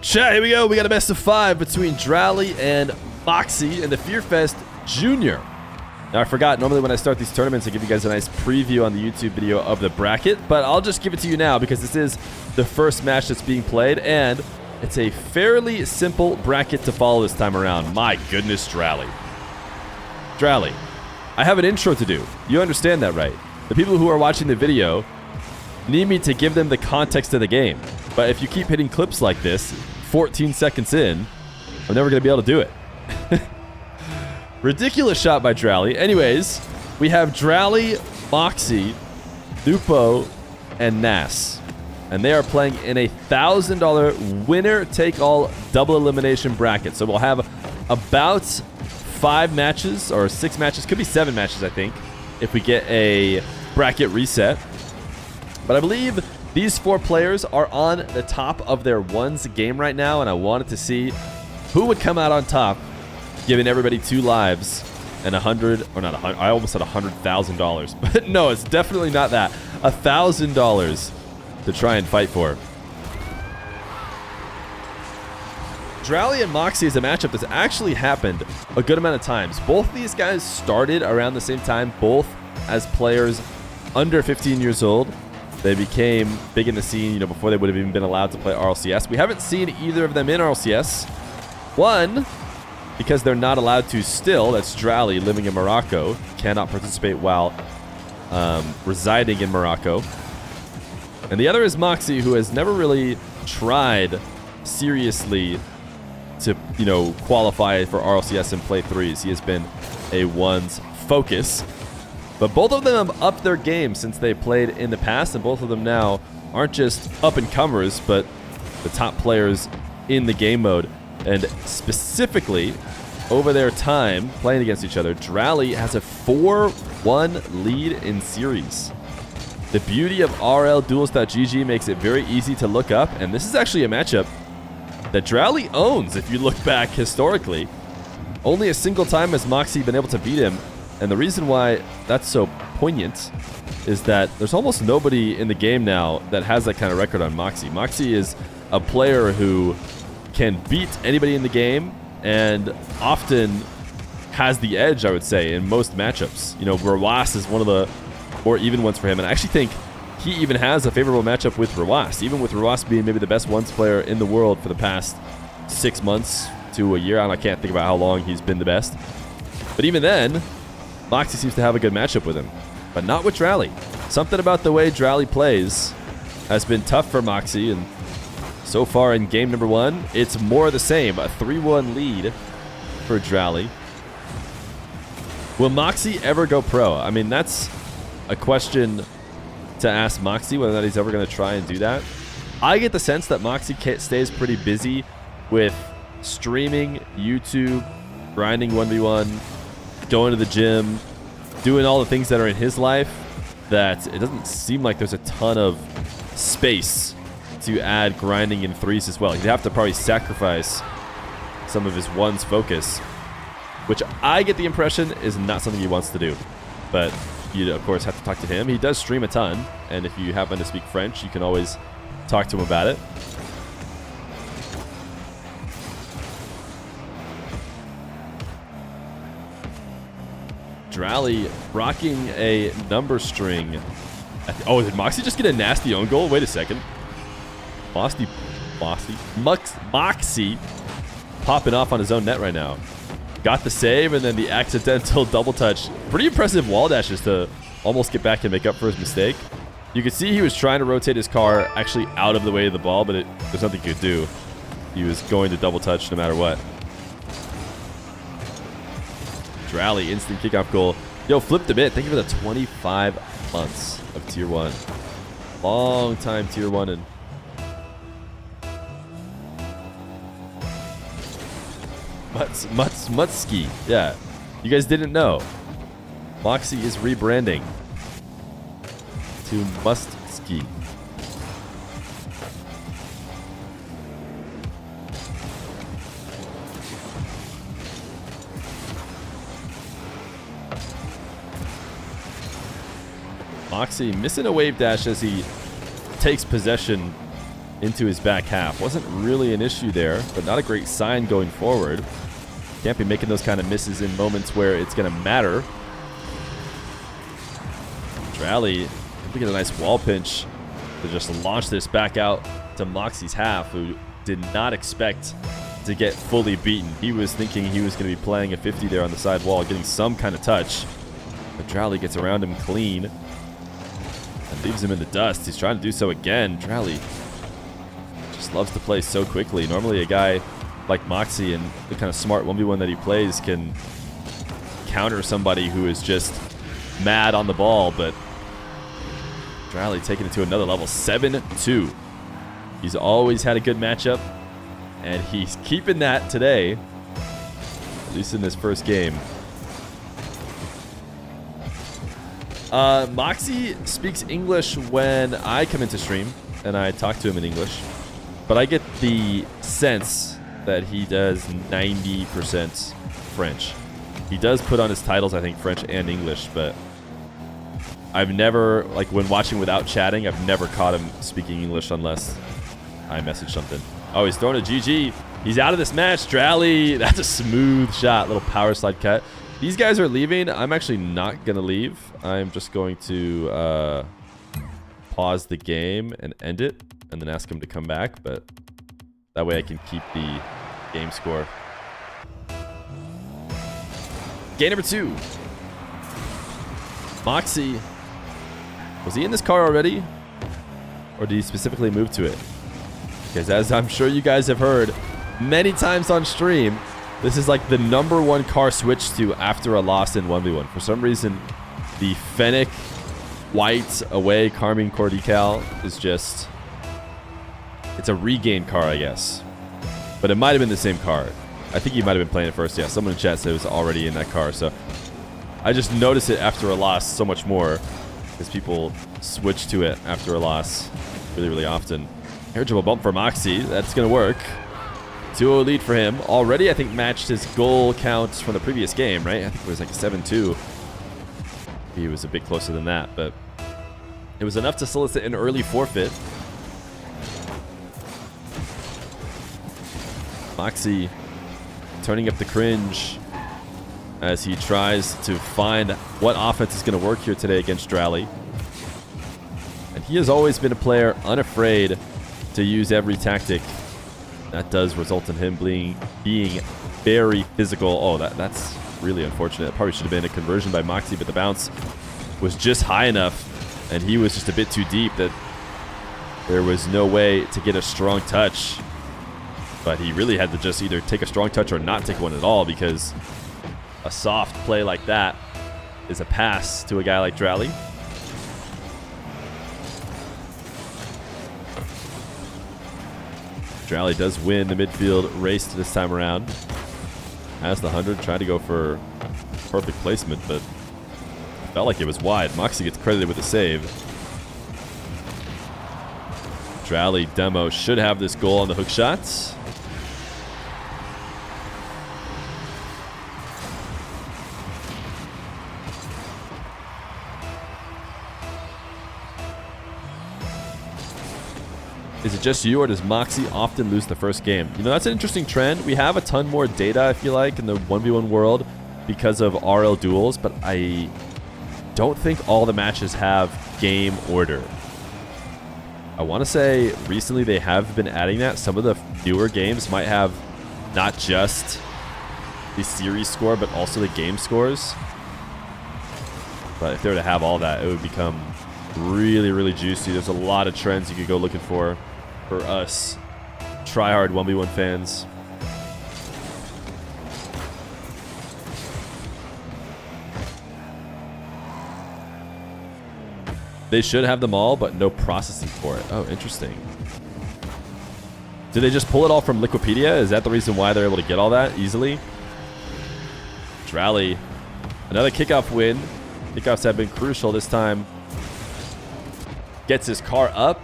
Chat, here we go. We got a best of 5 between Dralii and Mawkzy in the Fear Fest Junior. Now, I forgot, normally when I start these tournaments, I give you guys a nice preview on the YouTube video of the bracket, but I'll just give it to you now because this is the first match that's being played, and it's a fairly simple bracket to follow this time around. My goodness, Dralii. Dralii, I have an intro to do. You understand that, right? The people who are watching the video need me to give them the context of the game. But if you keep hitting clips like this, 14 seconds in, I'm never going to be able to do it. Ridiculous shot by Dralii. Anyways, we have Dralii, Mawkzy, Nupo, and Nas. And they are playing in a $1,000 winner-take-all double elimination bracket. So we'll have about 5 matches, or 6 matches. Could be 7 matches, I think, if we get a bracket reset. But I believe these 4 players are on the top of their ones game right now, and I wanted to see who would come out on top, giving everybody 2 lives and 100, or not 100, I almost said $100,000, but no, it's definitely not that. $1,000 to try and fight for. Dralii and Mawkzy is a matchup that's actually happened a good amount of times. Both of these guys started around the same time, both as players under 15 years old. They became big in the scene, before they would have even been allowed to play RLCS. We haven't seen either of them in RLCS. One, because they're not allowed to still. That's Dralii living in Morocco. Cannot participate while residing in Morocco. And the other is Mawkzy, who has never really tried seriously to, qualify for RLCS and play 3s. He has been a 1s focus. But both of them have upped their game since they played in the past, and both of them now aren't just up-and-comers, but the top players in the game mode. And specifically, over their time playing against each other, Dralii has a 4-1 lead in series. The beauty of RLDuels.gg makes it very easy to look up, and this is actually a matchup that Dralii owns if you look back historically. Only a single time has Mawkzy been able to beat him, and the reason why that's so poignant is that there's almost nobody in the game now that has that kind of record on Mawkzy. Mawkzy is a player who can beat anybody in the game and often has the edge, I would say, in most matchups. Rawas is one of the more even ones for him, and I actually think he even has a favorable matchup with Rawas, even with Rawas being maybe the best ones player in the world for the past 6 months to a year. I can't think about how long he's been the best. But even then, Mawkzy seems to have a good matchup with him, but not with Dralii. Something about the way Dralii plays has been tough for Mawkzy, and so far in game number 1, it's more of the same. A 3-1 lead for Dralii. Will Mawkzy ever go pro? I mean, that's a question to ask Mawkzy, whether or not he's ever going to try and do that. I get the sense that Mawkzy stays pretty busy with streaming, YouTube, grinding 1v1, going to the gym, doing all the things that are in his life, that it doesn't seem like there's a ton of space to add grinding in 3s as well. He'd have to probably sacrifice some of his 1s focus, which I get the impression is not something he wants to do. But you, of course, have to talk to him. He does stream a ton, and if you happen to speak French, you can always talk to him about it. Dralii rocking a number string. Oh, did Mawkzy just get a nasty own goal? Wait a second. Mawkzy popping off on his own net right now. Got the save and then the accidental double touch. Pretty impressive wall dashes to almost get back and make up for his mistake. You could see he was trying to rotate his car actually out of the way of the ball, but there's nothing he could do. He was going to double touch no matter what. Dralii, instant kickoff goal. Yo, flipped a bit. Thank you for the 25 months of Tier 1. Long time Tier 1 and Mawkzy. Yeah. You guys didn't know. Mawkzy is rebranding to Mawkzy. Mawkzy missing a wave dash as he takes possession into his back half. Wasn't really an issue there, but not a great sign going forward. Can't be making those kind of misses in moments where it's going to matter. Dralii, we get a nice wall pinch to just launch this back out to Mawkzy's half, who did not expect to get fully beaten. He was thinking he was going to be playing a 50 there on the side wall, getting some kind of touch. But Dralii gets around him clean and leaves him in the dust. He's trying to do so again. Dralii just loves to play so quickly. Normally a guy like Mawkzy and the kind of smart 1v1 that he plays can counter somebody who is just mad on the ball, but Dralii taking it to another level. 7-2. He's always had a good matchup, and he's keeping that today, at least in this first game. Mawkzy speaks English when I come into stream, and I talk to him in English, but I get the sense that he does 90% French. He does put on his titles, I think, French and English, but I've never, like when watching without chatting, I've never caught him speaking English unless I message something. Oh, he's throwing a GG. He's out of this match. Dralii, that's a smooth shot. Little power slide cut. These guys are leaving. I'm actually not going to leave. I'm just going to pause the game and end it and then ask him to come back, but that way I can keep the game score. Game number 2. Mawkzy. Was he in this car already? Or did he specifically move to it? Because as I'm sure you guys have heard many times on stream, this is like the #1 car switched to after a loss in 1v1. For some reason, the Fennec white away Carmine core decal is just... It's a regain car, I guess. But it might have been the same car. I think he might have been playing it first. Yeah, someone in chat said it was already in that car. So I just noticed it after a loss so much more because people switch to it after a loss really, really often. Air dribble bump for Mawkzy. That's going to work. 2-0 lead for him. Already, I think, matched his goal count from the previous game, right? I think it was like a 7-2. He was a bit closer than that, but it was enough to solicit an early forfeit. Mawkzy turning up the cringe as he tries to find what offense is going to work here today against Dralii. And he has always been a player unafraid to use every tactic. That does result in him being very physical. Oh, that's really unfortunate. It probably should have been a conversion by Mawkzy, but the bounce was just high enough, and he was just a bit too deep that there was no way to get a strong touch. But he really had to just either take a strong touch or not take one at all, because a soft play like that is a pass to a guy like Dralii. Dralii does win the midfield race this time around. Has the 100, trying to go for perfect placement, but felt like it was wide. Mawkzy gets credited with a save. Dralii demo should have this goal on the hook shots. Is it just you, or does Mawkzy often lose the first game? You know, that's an interesting trend. We have a ton more data, I feel like, in the 1v1 world because of RL duels, but I don't think all the matches have game order. I want to say recently they have been adding that. Some of the newer games might have not just the series score, but also the game scores. But if they were to have all that, it would become really, really juicy. There's a lot of trends you could go looking for us tryhard 1v1 fans. They should have them all, but no processing for it. Oh, interesting. Did they just pull it all from Liquipedia? Is that the reason why they're able to get all that easily? Dralii, another kickoff win. Kickoffs have been crucial this time. Gets his car up.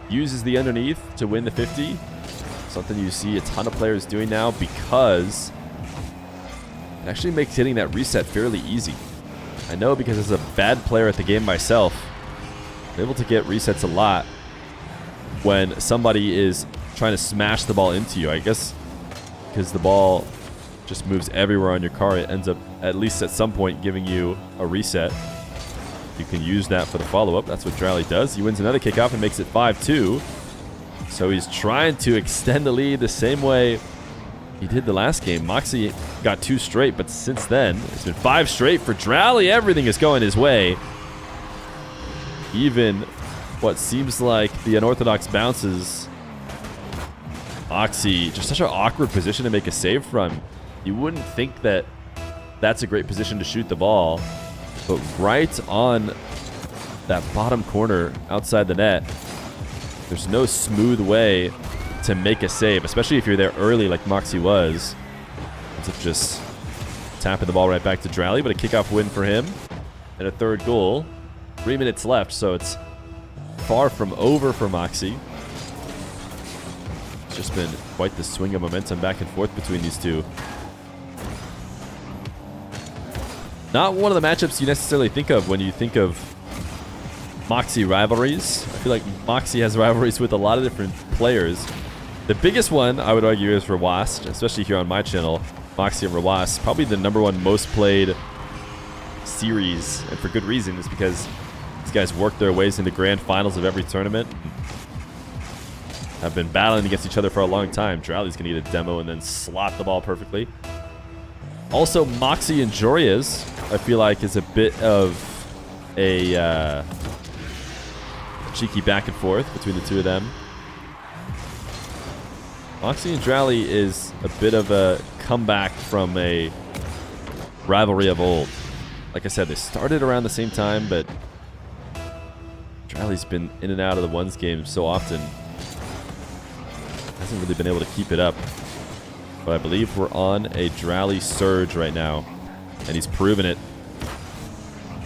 Uses the underneath to win the 50. Something you see a ton of players doing now because it actually makes hitting that reset fairly easy. I know because as a bad player at the game myself, I'm able to get resets a lot. when somebody is trying to smash the ball into you. I guess because the ball just moves everywhere on your car, it ends up, at least at some point, giving you a reset. You can use that for the follow-up. That's what Dralii does. He wins another kickoff and makes it 5-2. So he's trying to extend the lead the same way he did the last game. Mawkzy got 2 straight, but since then, it's been 5 straight for Dralii. Everything is going his way. Even what seems like the unorthodox bounces. Mawkzy, just such an awkward position to make a save from. You wouldn't think that that's a great position to shoot the ball, but right on that bottom corner outside the net, there's no smooth way to make a save, especially if you're there early like Mawkzy was. Ends up just tapping the ball right back to Dralii, but a kickoff win for him and a 3rd goal. 3 minutes left, so it's far from over for Mawkzy. It's just been quite the swing of momentum back and forth between these two. Not one of the matchups you necessarily think of when you think of Mawkzy rivalries. I feel like Mawkzy has rivalries with a lot of different players. The biggest one, I would argue, is Rawast, especially here on my channel. Mawkzy and Rawast, probably the #1 most played series, and for good reason, is because these guys work their ways into grand finals of every tournament. Have been battling against each other for a long time. Dralii's going to get a demo and then slot the ball perfectly. Also, Mawkzy and Joria's, I feel like, is a bit of a cheeky back and forth between the two of them. Mawkzy and Dralii is a bit of a comeback from a rivalry of old. Like I said, they started around the same time, but Dralii's been in and out of the ones game so often. Hasn't really been able to keep it up. But I believe we're on a Dralii surge right now, and he's proven it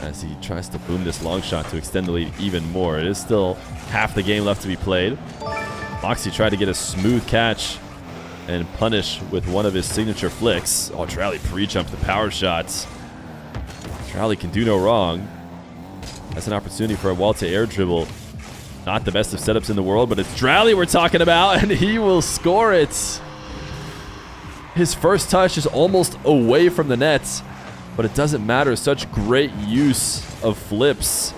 as he tries to boom this long shot to extend the lead even more. It is still half the game left to be played. Mawkzy tried to get a smooth catch and punish with one of his signature flicks. Oh, Dralii pre-jumped the power shots. Dralii can do no wrong. That's an opportunity for a wall-to-air dribble. Not the best of setups in the world, but it's Dralii we're talking about, and he will score it. His first touch is almost away from the net, but it doesn't matter. Such great use of flips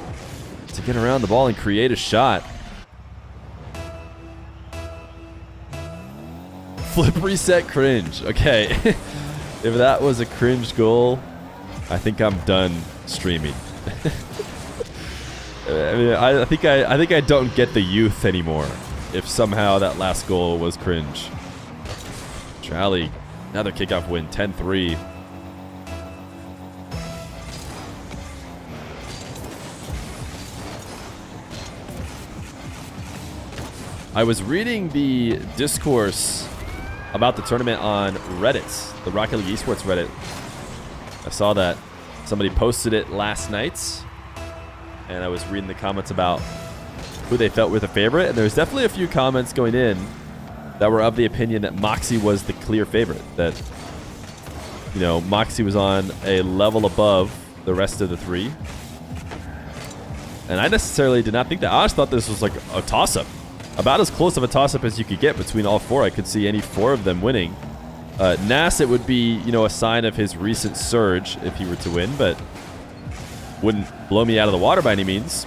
to get around the ball and create a shot. Flip reset cringe. Okay. If that was a cringe goal, I think I'm done streaming. I mean, I think I don't get the youth anymore if somehow that last goal was cringe. Dralii, another kickoff win, 10-3. I was reading the discourse about the tournament on Reddit, the Rocket League Esports Reddit. I saw that somebody posted it last night, and I was reading the comments about who they felt were the favorite, and there's definitely a few comments going in that were of the opinion that Mawkzy was the clear favorite, that, you know, Mawkzy was on a level above the rest of the three. And I necessarily did not think that. I just thought this was like a toss-up. About as close of a toss-up as you could get between all four. I could see any four of them winning. Nas, it would be, you know, a sign of his recent surge if he were to win, but wouldn't blow me out of the water by any means.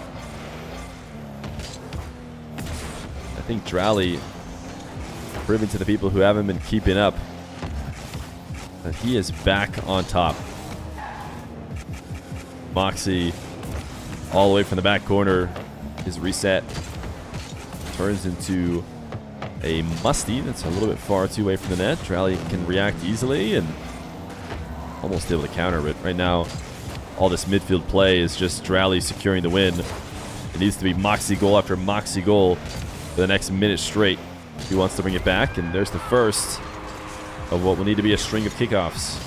I think Dralii proving to the people who haven't been keeping up that he is back on top. Mawkzy all the way from the back corner. His reset turns into a musty that's a little bit far too away from the net. Dralii can react easily and almost able to counter it. Right now, all this midfield play is just Dralii securing the win. It needs to be Mawkzy goal after Mawkzy goal for the next minute straight. He wants to bring it back, and there's the first of what will need to be a string of kickoffs.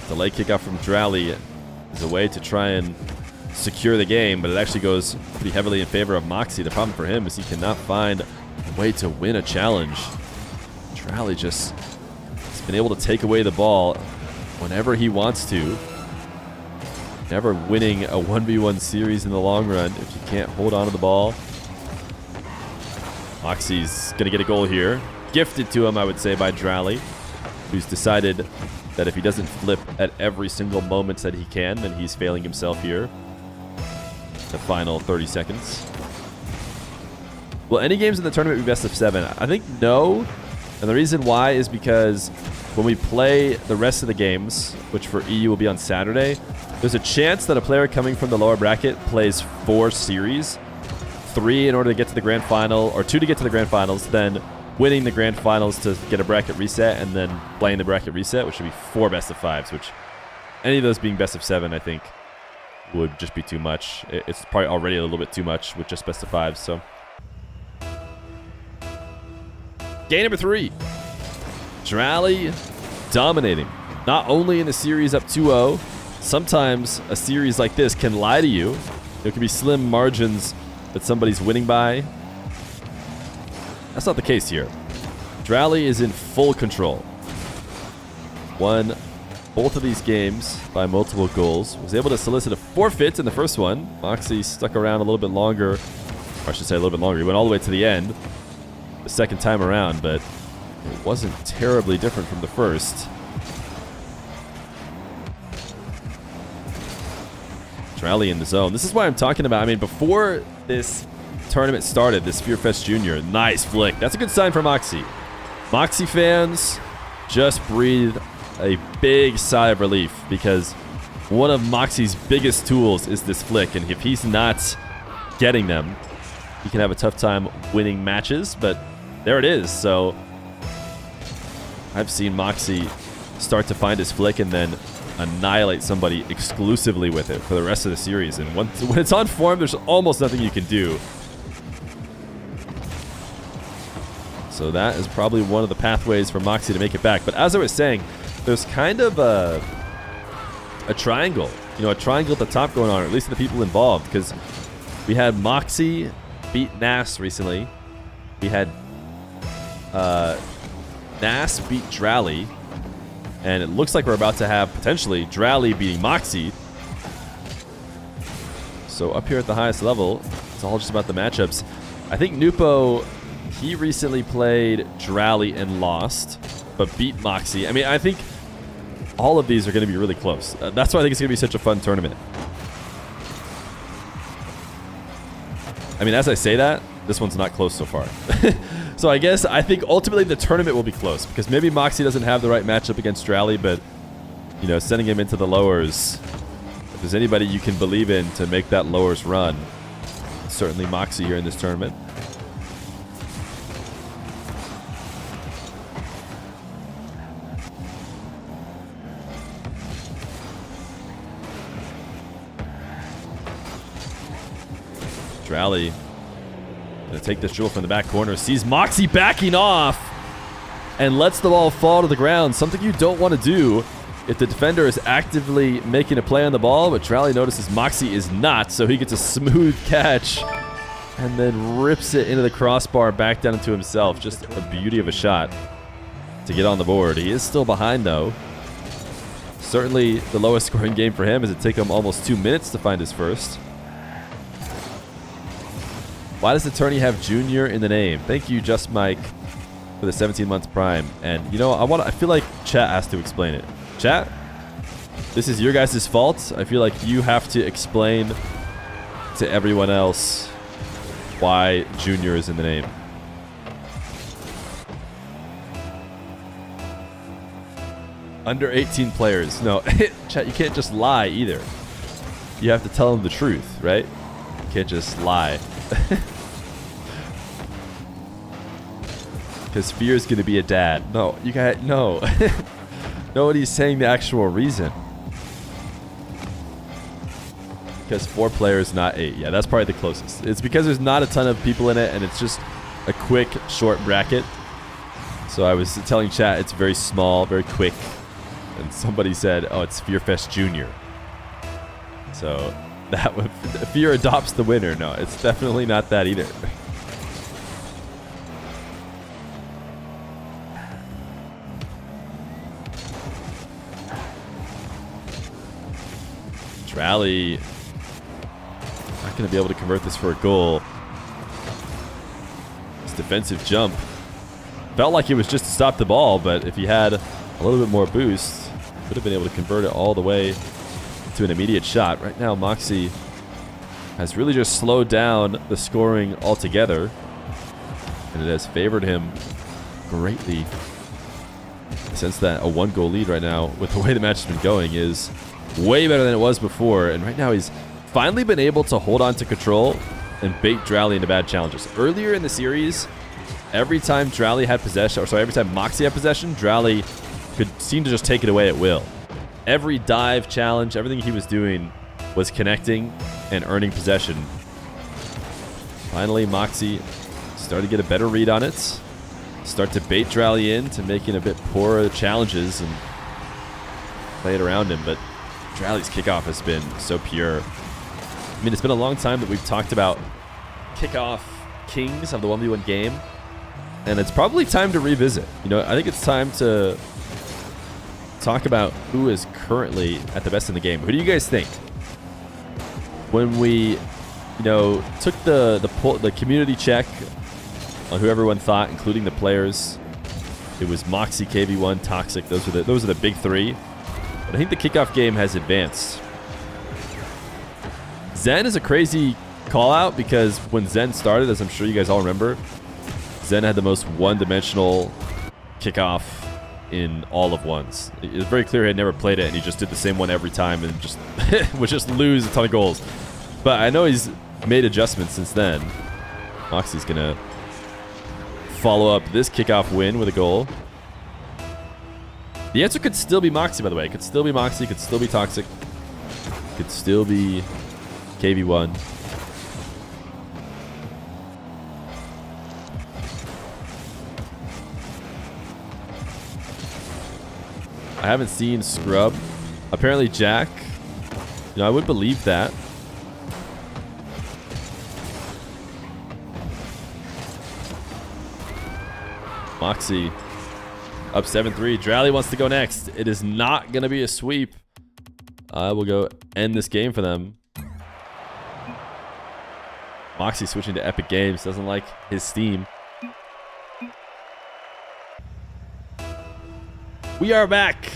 The late kickoff from Dralii is a way to try and secure the game, but it actually goes pretty heavily in favor of Mawkzy. The problem for him is he cannot find a way to win a challenge. Dralii just has been able to take away the ball whenever he wants to. Never winning a 1v1 series in the long run if you can't hold on to the ball. Mawkzy's going to get a goal here. Gifted to him, I would say, by Dralii, who's decided that if he doesn't flip at every single moment that he can, then he's failing himself here. The final 30 seconds. Will any games in the tournament be best of 7? I think no. And the reason why is because when we play the rest of the games, which for EU will be on Saturday, there's a chance that a player coming from the lower bracket plays 4 series. 3 in order to get to the grand final, or 2 to get to the grand finals, then winning the grand finals to get a bracket reset, and then playing the bracket reset, which would be 4 best of 5s, which any of those being best of 7, I think, would just be too much. It's probably already a little bit too much with just best of 5s, so. Game number 3. Dralii dominating. Not only in the series up 2-0, sometimes a series like this can lie to you. There can be slim margins that somebody's winning by. That's not the case here. Dralii is in full control. Won both of these games by multiple goals. Was able to solicit a forfeit in the first one. Mawkzy stuck around a little bit longer. Or I should say a little bit longer. He went all the way to the end the second time around, but it wasn't terribly different from the first. Dralii in the zone. This is why I'm talking about. I mean, before this tournament started, this Feer Jr., nice flick. That's a good sign for Mawkzy. Mawkzy fans just breathe a big sigh of relief because one of Mawkzy's biggest tools is this flick, and if he's not getting them, he can have a tough time winning matches, but there it is. So I've seen Mawkzy start to find his flick and then annihilate somebody exclusively with it for the rest of the series. And when it's on form, there's almost nothing you can do. So that is probably one of the pathways for Mawkzy to make it back. But as I was saying, there's kind of a triangle. You know, a triangle at the top going on, or at least the people involved. Because we had Mawkzy beat Nas recently. We had Nas beat Dralii. And it looks like we're about to have, potentially, Dralii beating Mawkzy. So up here at the highest level, it's all just about the matchups. I think Nupo, he recently played Dralii and lost, but beat Mawkzy. I mean, I think all of these are going to be really close. That's why I think it's going to be such a fun tournament. I mean, as I say that, this one's not close so far. So I think ultimately the tournament will be close because maybe Mawkzy doesn't have the right matchup against Dralii, but, you know, sending him into the lowers, if there's anybody you can believe in to make that lowers run, certainly Mawkzy here in this tournament. Dralii gonna take this dribble from the back corner, sees Mawkzy backing off, and lets the ball fall to the ground. Something you don't want to do if the defender is actively making a play on the ball, but Dralii notices Mawkzy is not, so he gets a smooth catch and then rips it into the crossbar back down into himself. Just a beauty of a shot to get on the board. He is still behind, though. Certainly the lowest scoring game for him, as it took him almost 2 minutes to find his first. Why does the tourney have Junior in the name? Thank you, Just Mike, for the 17 months prime. And you know, I feel like chat has to explain it. Chat, this is your guys' fault. I feel like you have to explain to everyone else why Junior is in the name. Under 18 players. No, chat, you can't just lie either. You have to tell them the truth, right? You can't just lie. Because Feer is going to be a dad. No, you got no. Nobody's saying the actual reason. Because 4 players, not 8. Yeah, that's probably the closest. It's because there's not a ton of people in it, and it's just a quick, short bracket. So I was telling chat it's very small, very quick. And somebody said, oh, it's Fearfest Junior. So that would, Feer adopts the winner. No, it's definitely not that either. Dralii not going to be able to convert this for a goal. His defensive jump felt like it was just to stop the ball, but if he had a little bit more boost, would have been able to convert it all the way to an immediate shot. Right now, Mawkzy has really just slowed down the scoring altogether, and it has favored him greatly. I sense that a 1-goal lead right now, with the way the match has been going, is way better than it was before. And right now, he's finally been able to hold on to control and bait Dralii into bad challenges. Earlier in the series, every time Dralii had possession, or sorry, every time Mawkzy had possession, Dralii could seem to just take it away at will. Every dive challenge, everything he was doing was connecting and earning possession. Finally, Mawkzy started to get a better read on it. Start to bait Dralii into making a bit poorer challenges and play it around him. But Dralii's kickoff has been so pure. I mean, it's been a long time that we've talked about kickoff kings of the 1v1 game, and it's probably time to revisit. You know, I think it's time to talk about who is currently at the best in the game. Who do you guys think? When we, you know, took the community check on who everyone thought, including the players, it was Mawkzy, KV1, Toxic. Those are the big three. But I think the kickoff game has advanced. Zen is a crazy call out because when Zen started, as I'm sure you guys all remember, Zen had the most one-dimensional kickoff in all of ones. It was very clear he had never played it, and he just did the same one every time and just would just lose a ton of goals. But I know he's made adjustments since then. Mawkzy's gonna follow up this kickoff win with a goal. The answer could still be Mawkzy, by the way. It could still be Mawkzy, could still be Toxic, could still be KV1. I haven't seen Scrub. Apparently Jack. You know, I would believe that. Mawkzy up 7-3. Dralii wants to go next. It is not going to be a sweep. I will go end this game for them. Mawkzy switching to Epic Games. Doesn't like his Steam. We are back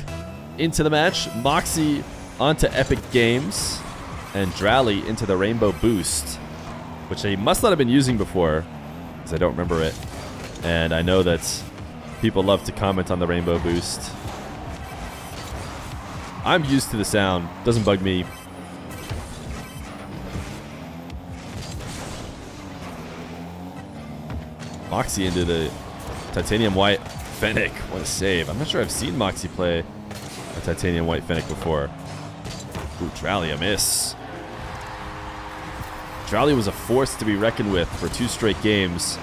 into the match. Mawkzy onto Epic Games, and Dralii into the Rainbow Boost, which he must not have been using before, because I don't remember it. And I know that people love to comment on the Rainbow Boost. I'm used to the sound. Doesn't bug me. Mawkzy into the Titanium White Fennec. What a save. I'm not sure I've seen Mawkzy play a Titanium White Fennec before. Ooh, Dralii, a miss. Dralii was a force to be reckoned with for 2 straight games.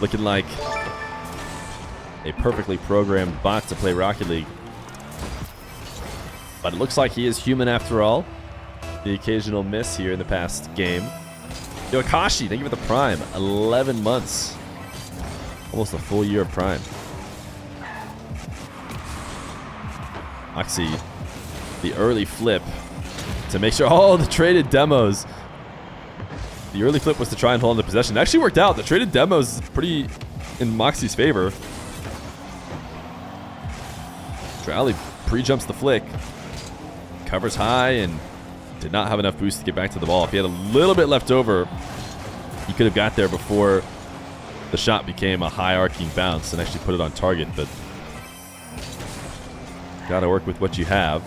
Looking like a perfectly programmed bot to play Rocket League. But it looks like he is human after all. The occasional miss here in the past game. Yo, Akashi, thank you for the Prime. 11 months. Almost a full year of Prime. Mawkzy, the early flip to make sure. Oh, the traded demos. The early flip was to try and hold on to possession. It actually worked out. The traded demos is pretty in Mawkzy's favor. Dralii pre-jumps the flick. Covers high and did not have enough boost to get back to the ball. If he had a little bit left over, he could have got there before the shot became a high arcing bounce and actually put it on target, but gotta work with what you have.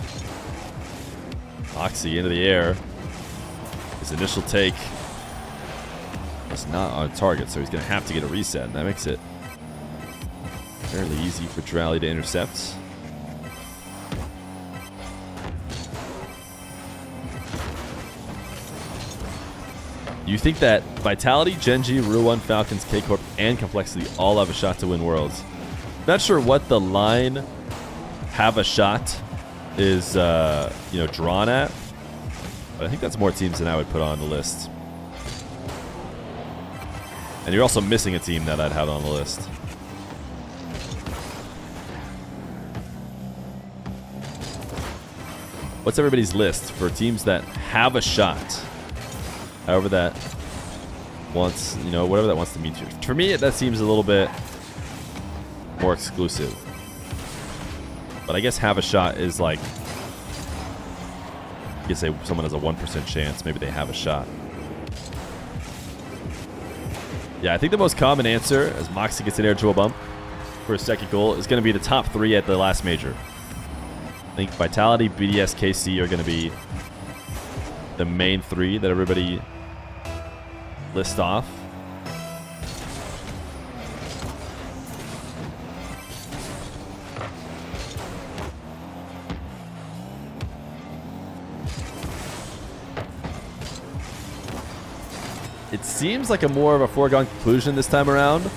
Mawkzy into the air. His initial take was not on target, so he's gonna have to get a reset, and that makes it fairly easy for Dralii to intercept. You think that Vitality, Genji, Rule 1, Falcons, K-Corp, and Complexity all have a shot to win Worlds? Not sure what the line have a shot is drawn at, but I think that's more teams than I would put on the list. And you're also missing a team that I'd have on the list. what's everybody's list for teams that have a shot? However that wants, you know, whatever that wants to mean to you. For me, that seems a little bit more exclusive. But I guess have a shot is like, you could say someone has a 1% chance. Maybe they have a shot. Yeah, I think the most common answer, as Mawkzy gets an air jewel bump for his second goal, is going to be the top 3 at the last major. I think Vitality, BDS, KC are going to be the main 3 that everybody lists off. It seems like a more of a foregone conclusion this time around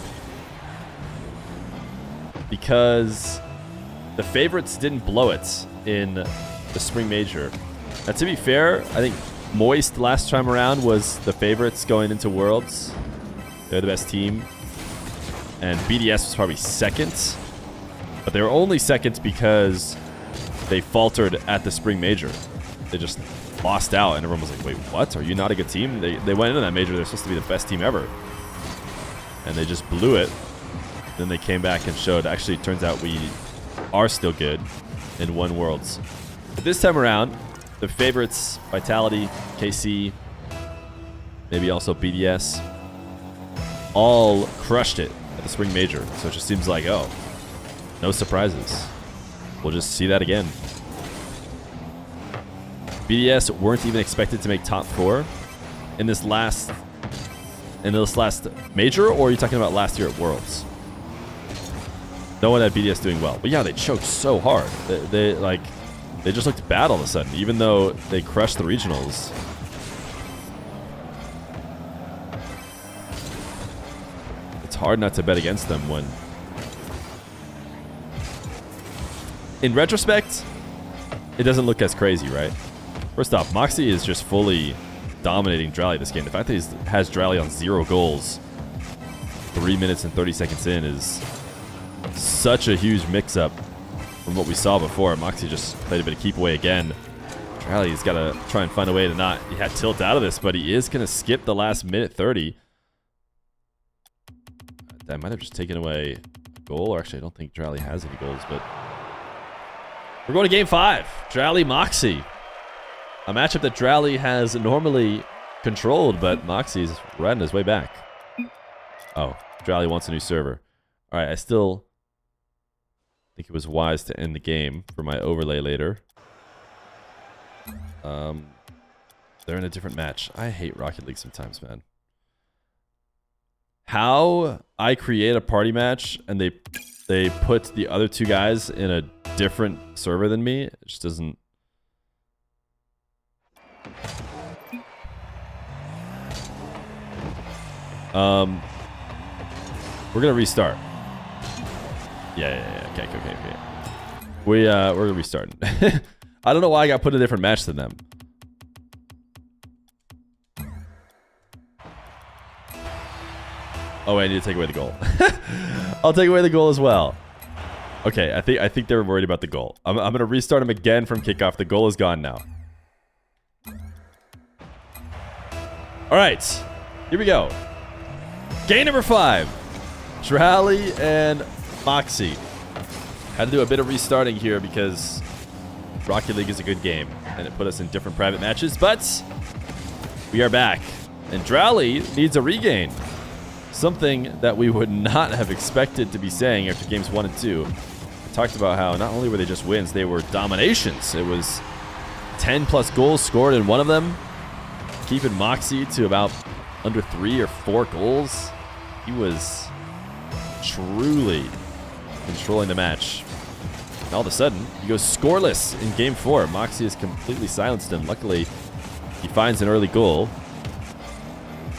because the favorites didn't blow it in the spring major. Now, to be fair, I think Moist last time around was the favorites going into Worlds. They're the best team. And BDS was probably second. But they were only second because they faltered at the spring major. They just lost out, and everyone was like, wait, what? Are you not a good team? They went into that major. They're supposed to be the best team ever. And they just blew it. Then they came back and showed, actually, it turns out we are still good and won Worlds. But this time around, the favorites, Vitality, KC, maybe also BDS, all crushed it at the spring major. So it just seems like, oh, no surprises. We'll just see that again. BDS weren't even expected to make top 4 in this last major, or are you talking about last year at Worlds? No one had BDS doing well. But yeah, they choked so hard. They just looked bad all of a sudden, even though they crushed the regionals. It's hard not to bet against them when... In retrospect, it doesn't look as crazy, right? First off, Mawkzy is just fully dominating Dralii this game. The fact that he has Dralii on 0 goals 3 minutes and 30 seconds in is such a huge mix-up from what we saw before. Mawkzy just played a bit of keep away again. Dralii's got to try and find a way to not tilt out of this, but he is going to skip the last minute 30. That might have just taken away a goal, or actually I don't think Dralii has any goals, but we're going to game 5. Dralii Mawkzy. A matchup that Dralii has normally controlled, but Mawkzy's riding his way back. Oh, Dralii wants a new server. All right, I still think it was wise to end the game for my overlay later. They're in a different match. I hate Rocket League sometimes, man. How I create a party match and they put the other 2 guys in a different server than me, it just doesn't... We're gonna restart. Yeah. Okay. We're gonna restart. I don't know why I got put in a different match than them. Oh, wait, I need to take away the goal. I'll take away the goal as well. Okay, I think they were worried about the goal. I'm gonna restart him again from kickoff. The goal is gone now. All right, here we go. Game number 5. Dralii and Mawkzy. Had to do a bit of restarting here because Rocket League is a good game and it put us in different private matches, but we are back. And Dralii needs a regain. Something that we would not have expected to be saying after games 1 and 2. I talked about how not only were they just wins, they were dominations. It was 10 plus goals scored in one of them. Keeping Mawkzy to about under 3 or 4 goals. He was truly controlling the match. And all of a sudden, he goes scoreless in game 4. Mawkzy has completely silenced him. Luckily, he finds an early goal.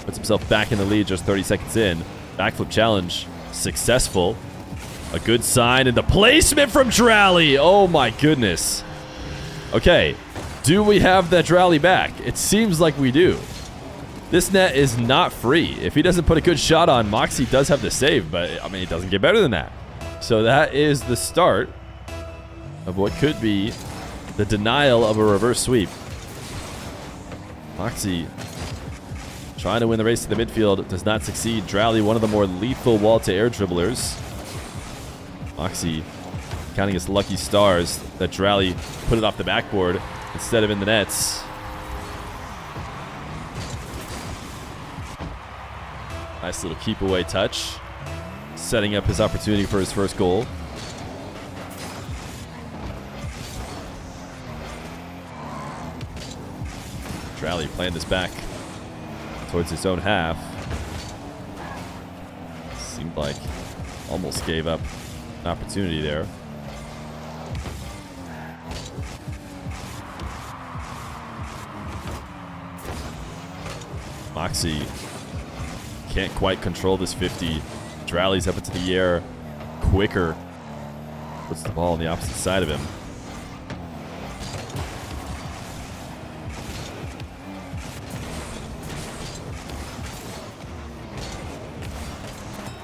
Puts himself back in the lead just 30 seconds in. Backflip challenge, successful. A good sign, and the placement from Dralii. Oh my goodness. Okay, do we have that Dralii back? It seems like we do. This net is not free. If he doesn't put a good shot on, Mawkzy does have the save, but I mean, it doesn't get better than that. So that is the start of what could be the denial of a reverse sweep. Mawkzy trying to win the race to the midfield, does not succeed. Dralii, one of the more lethal wall-to-air dribblers. Mawkzy counting his lucky stars that Dralii put it off the backboard instead of in the nets. Nice little keep away touch, setting up his opportunity for his first goal. Dralii playing this back towards his own half. Seemed like almost gave up an opportunity there. Mawkzy can't quite control this 50. Dralii's up into the air quicker. Puts the ball on the opposite side of him.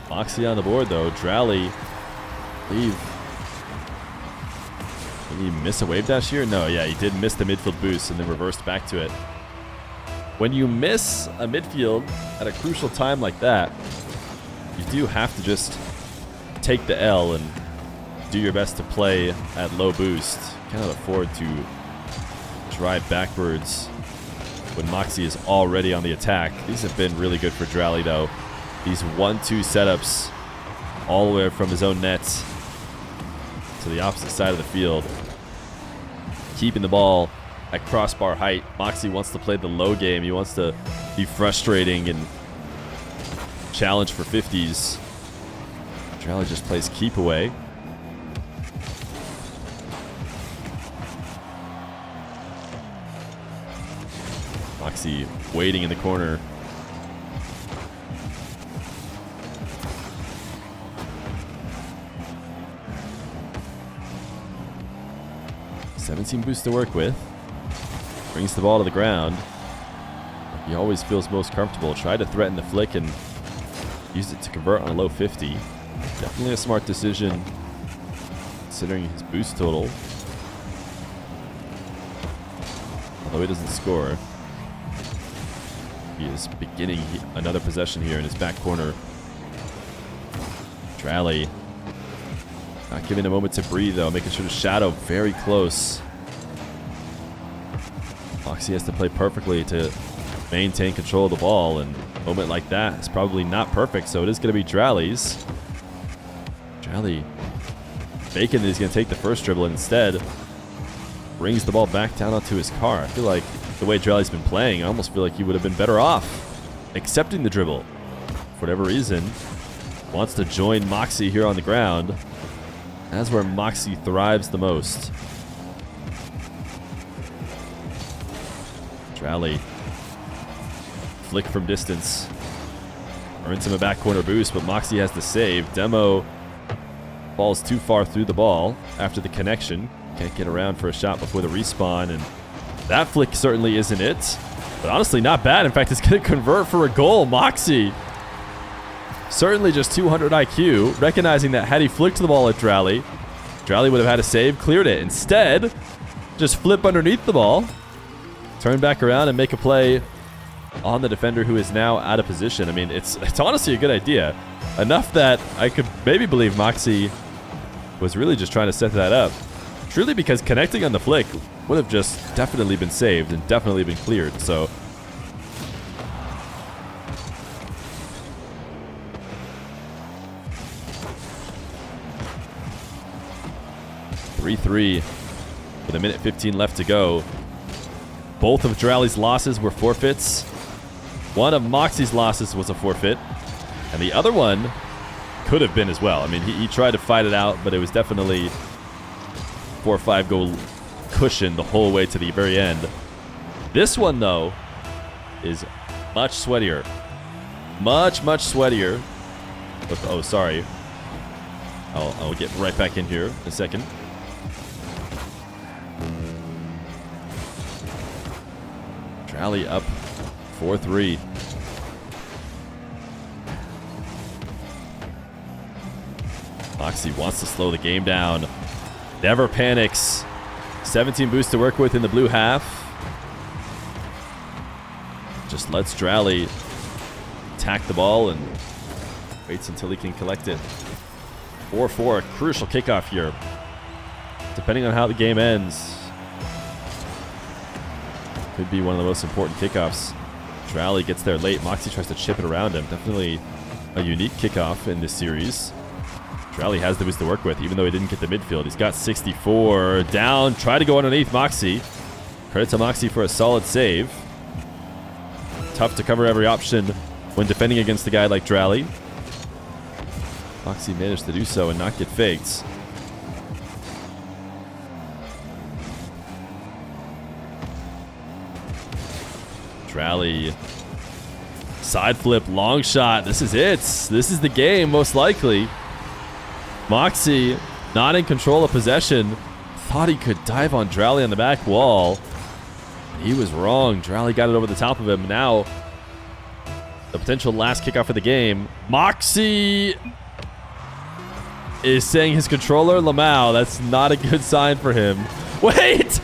Mawkzy on the board though. Dralii, did he miss a wave dash here? No, yeah, he did miss the midfield boost and then reversed back to it. When you miss a midfield at a crucial time like that, you do have to just take the L and do your best to play at low boost. Cannot afford to drive backwards when Mawkzy is already on the attack. These have been really good for Dralii though. These 1-2 setups all the way from his own nets to the opposite side of the field. Keeping the ball at crossbar height. Mawkzy wants to play the low game. He wants to be frustrating and challenge for 50s. Dralii just plays keep away. Mawkzy waiting in the corner. $17 boost to work with. Brings the ball to the ground. He always feels most comfortable. Tried to threaten the flick and used it to convert on a low 50. Definitely a smart decision considering his boost total. Although he doesn't score. He is beginning another possession here in his back corner. Dralii not giving a moment to breathe though, making sure to shadow very close. Mawkzy has to play perfectly to maintain control of the ball, and a moment like that is probably not perfect, so it is going to be Dralii's. Dralii faking that he's going to take the first dribble and instead brings the ball back down onto his car. I feel like the way Dralii's been playing, I almost feel like he would have been better off accepting the dribble. For whatever reason, wants to join Mawkzy here on the ground. That's where Mawkzy thrives the most. Dralii, flick from distance, earns him a back corner boost, but Mawkzy has to save. Demo falls too far through the ball after the connection. Can't get around for a shot before the respawn, and that flick certainly isn't it. But honestly, not bad. In fact, it's going to convert for a goal. Mawkzy, certainly just 200 IQ, recognizing that had he flicked the ball at Dralii, Dralii would have had a save, cleared it. Instead, just flip underneath the ball, turn back around and make a play on the defender who is now out of position. I mean, it's honestly a good idea. Enough that I could maybe believe Mawkzy was really just trying to set that up. Truly, because connecting on the flick would have just definitely been saved and definitely been cleared. So (3-3) with a minute 15 left to go. Both of Dralii's losses were forfeits. One of Mawkzy's losses was a forfeit, and the other one could have been as well. I mean, he tried to fight it out, but it was definitely 4 or 5 goal cushion the whole way to the very end. This one, though, is much sweatier. Much sweatier. But, oh, sorry. I'll get right back in here in a second. Dralii up 4-3. Mawkzy wants to slow the game down. Never panics. 17 boost to work with in the blue half. Just lets Dralii attack the ball and waits until he can collect it. 4-4, a crucial kickoff here. Depending on how the game ends, could be one of the most important kickoffs. Dralii gets there late. Mawkzy tries to chip it around him. Definitely a unique kickoff in this series. Dralii has the boost to work with, even though he didn't get the midfield. He's got 64. Down. Try to go underneath Mawkzy. Credit to Mawkzy for a solid save. Tough to cover every option when defending against a guy like Dralii. Mawkzy managed to do so and not get faked. Dralii. Side flip, long shot. This is it. This is the game, most likely. Mawkzy, not in control of possession. Thought he could dive on Dralii on the back wall. He was wrong. Dralii got it over the top of him. Now, the potential last kickoff of the game. Mawkzy is saying his controller, Lamau. That's not a good sign for him. Wait!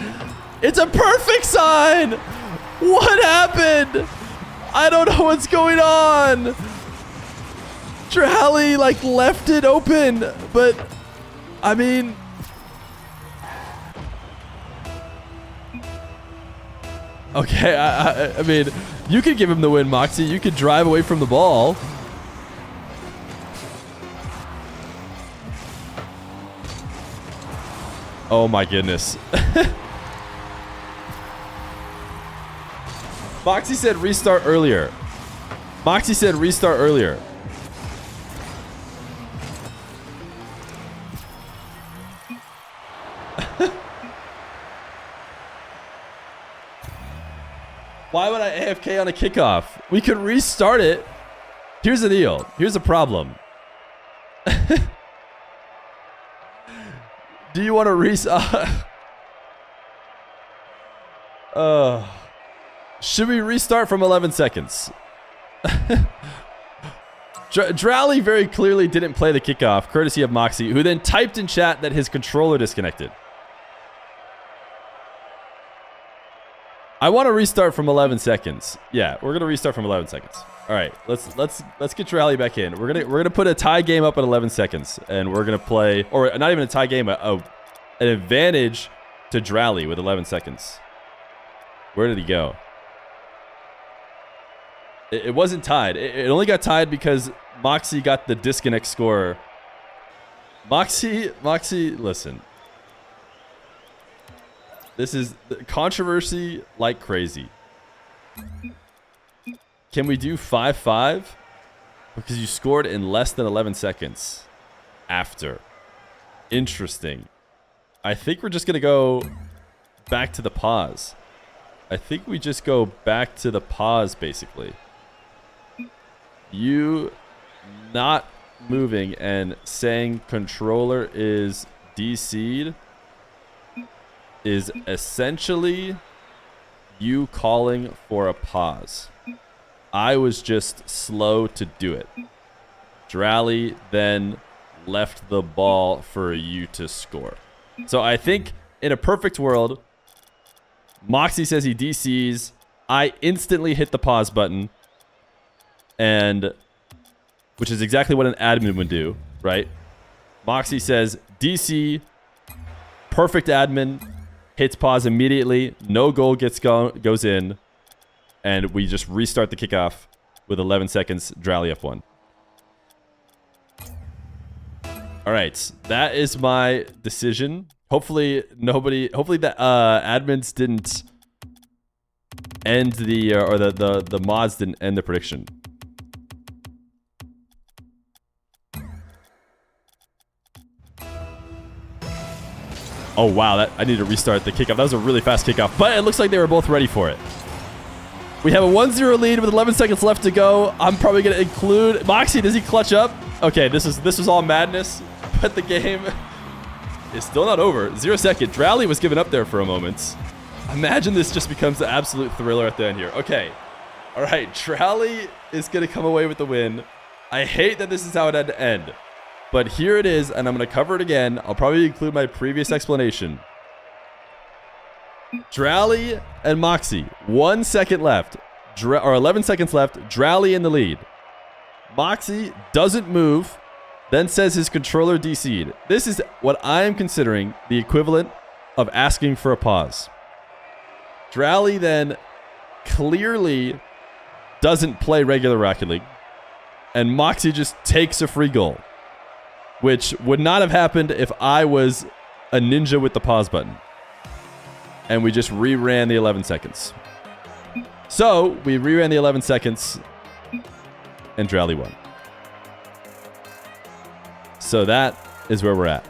It's a perfect sign! What happened? I don't know what's going on. Dralii like left it open, but I mean, okay, I mean, you could give him the win, Mawkzy. You could drive away from the ball. Oh my goodness. Mawkzy said restart earlier. Mawkzy said restart earlier. Why would I AFK on a kickoff? We could restart it. Here's the deal. Here's the problem. Do you want to restart? Should we restart from 11 seconds? Dralii very clearly didn't play the kickoff, courtesy of Mawkzy, who then typed in chat that his controller disconnected. I want to restart from 11 seconds. Yeah, we're gonna restart from 11 seconds. All right, let's get Dralii back in. We're gonna put a tie game up at 11 seconds, and we're gonna play, or not even a tie game, an advantage to Dralii with 11 seconds. Where did he go? It wasn't tied. It only got tied because Mawkzy got the disconnect score. Mawkzy, listen. This is controversy like crazy. Can we do 5-5? Because you scored in less than 11 seconds after. Interesting. I think we're just going to go back to the pause. I think we just go back to the pause, basically. You not moving and saying controller is DC'd is essentially you calling for a pause. I was just slow to do it. Dralii then left the ball for you to score. So I think in a perfect world, Mawkzy says he DCs. I instantly hit the pause button, and which is exactly what an admin would do, right? Mawkzy says DC, perfect admin, hits pause immediately, no goal goes in, and we just restart the kickoff with 11 seconds, Dralii F1. All right, that is my decision. Hopefully that admins didn't end the or the mods didn't end the prediction. Oh wow, I need to restart the kickoff. That was a really fast kickoff, but it looks like they were both ready for it. We have a 1-0 lead with 11 seconds left to go. I'm probably gonna include Mawkzy. Does he clutch up? Okay, this was all madness, but the game is still not over. 0 second. Dralii was given up there for a moment. Imagine this just becomes the absolute thriller at the end here. Okay. All right. Dralii is going to come away with the win. I hate that this is how it had to end. But here it is, and I'm going to cover it again. I'll probably include my previous explanation. Dralii and Mawkzy. 1 second left. Or 11 seconds left. Dralii in the lead. Mawkzy doesn't move, then says his controller DC'd. This is what I am considering the equivalent of asking for a pause. Dralii then clearly doesn't play regular Rocket League, and Mawkzy just takes a free goal, which would not have happened if I was a ninja with the pause button. And we just reran the 11 seconds. So we reran the 11 seconds, and Dralii won. So that is where we're at.